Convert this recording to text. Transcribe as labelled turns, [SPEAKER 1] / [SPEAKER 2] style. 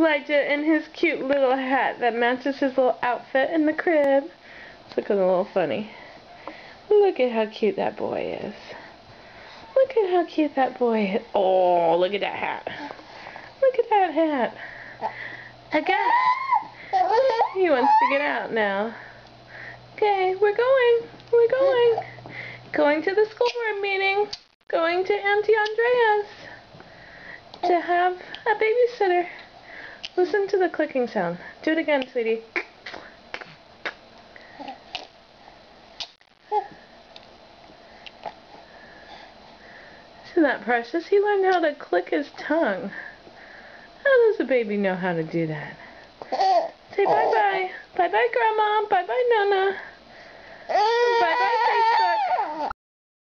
[SPEAKER 1] Elijah in his cute little hat that matches his little outfit in the crib. It's looking a little funny. Look at how cute that boy is. Look at how cute that boy is. Oh, look at that hat. Look at that hat. I got. He wants to get out now. Okay, we're going. We're going. Going to the school board meeting. Going to Auntie Andrea's to have a babysitter. Listen to the clicking sound. Do it again, sweetie. Isn't that precious? He learned how to click his tongue. How does a baby know how to do that? Say bye-bye. Bye-bye, Grandma. Bye-bye, Nona. Bye-bye, Facebook.